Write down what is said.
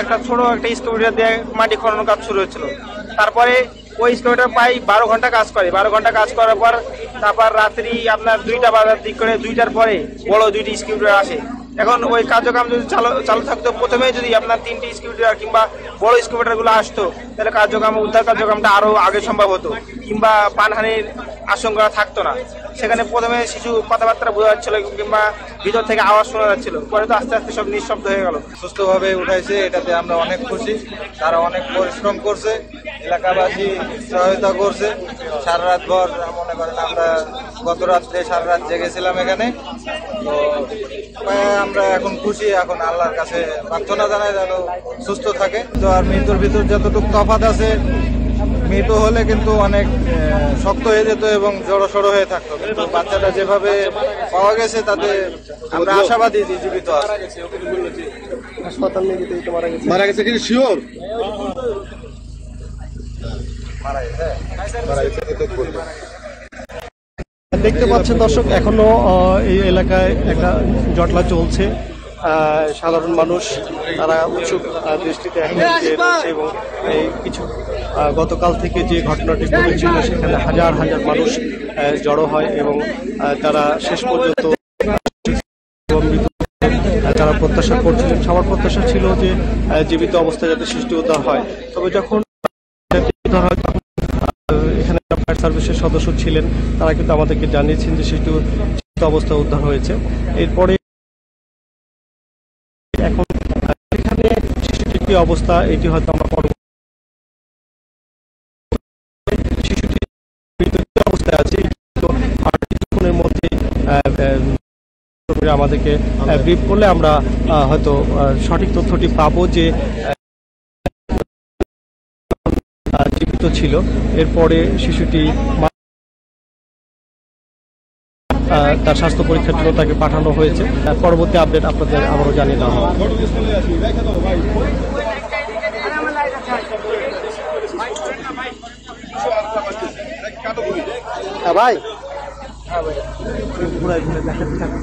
একটা ছোট একটা স্কুটার দিয়ে মাটি খনন কাজ শুরু হয়েছিল। তারপরে ওই স্কুটার প্রায় 12 ঘন্টা কাজ করে। 12 ঘন্টা কাজ করার পর তারপর রাত্রি আপনার 2টা বাজার দিক করে 2টার পরে বড় 2টি স্কুটার আসে। এখন ওই কার্যক্রম যদি চালু থাকতো, প্রথমে যদি আপনার 3টি স্কুটার কিংবা বড় স্কুটারগুলো আসতো, তাহলে উদ্ধার কার্যক্রমটা আরো আগে সম্ভব হতো, কিংবা প্রাণহানির আশঙ্কা থাকতো না। সেখানে প্রথমে শিশু কথাবার্তা বোঝা যাচ্ছিল কিংবা ভিতর থেকে আওয়াজ শোনা যাচ্ছিল, পরে তো আস্তে আস্তে সব নিঃশব্দ হয়ে গেল। সুস্থভাবে উঠাইছে, এটাতে আমরা অনেক খুশি। তারা অনেক পরিশ্রম করছে, এলাকাবাসী সহায়তা করছে। সারা রাত ভর মনে করেন আমরা গত রাত্রে সারা রাত জেগেছিলাম এখানে। তো আমরা এখন খুশি, এখন আল্লাহর কাছে প্রার্থনা জানাই যেন সুস্থ থাকে। তো আর মৃত্যুর ভিতর যতটুকু তফাৎ আছে, মৃত হলে কিন্তু অনেক শক্ত হয়ে যেত এবং জড়সড় হয়ে থাকতো, কিন্তু বাচ্চাটা যেভাবে পাওয়া গেছে তাতে আমরা আশাবাদী জীবিত আছে। হাসপাতাল নিয়ে যেতে মারা গেছে কিন্তু শিওর দেখতে পাচ্ছেন দর্শক, এখনো এই এলাকায় একটা জটলা চলছে। সাধারণ মানুষ তারা উৎসুক দৃষ্টিতে রয়েছে এবং এই কিছু গতকাল থেকে যে ঘটনাটি ঘটেছিল সেখানে হাজার হাজার মানুষ জড়ো হয় এবং তারা শেষ পর্যন্ত যারা প্রত্যাশা করছিলেন, সবার প্রত্যাশা ছিল যে জীবিত অবস্থায় যাতে শিশুটি উদ্ধার হয়। তবে যখন উদ্ধার হয় তখন এখানে ফায়ার সার্ভিসের সদস্য ছিলেন, তারা কিন্তু আমাদেরকে জানিয়েছেন যে শিশুটি জীবিত অবস্থায় উদ্ধার হয়েছে। এরপরে এখন এখানে শিশুটির কি অবস্থা এটি হয়তো আমরা শিশুটি মৃত অবস্থায় আছে, আর কিছুক্ষণের মধ্যে আমাদেরকে ব্রিফ করলে আমরা হয়তো সঠিক তথ্যটি পাবো যে জীবিত ছিল। এরপরে শিশুটি তার স্বাস্থ্য পরীক্ষার জন্য তাকে পাঠানো হয়েছে। পরবর্তী আপডেট আপনাদের আবারও জানিয়ে দেওয়া হবে। ভাই ঘুরাই ঘুরে দেখাতে থাকুন।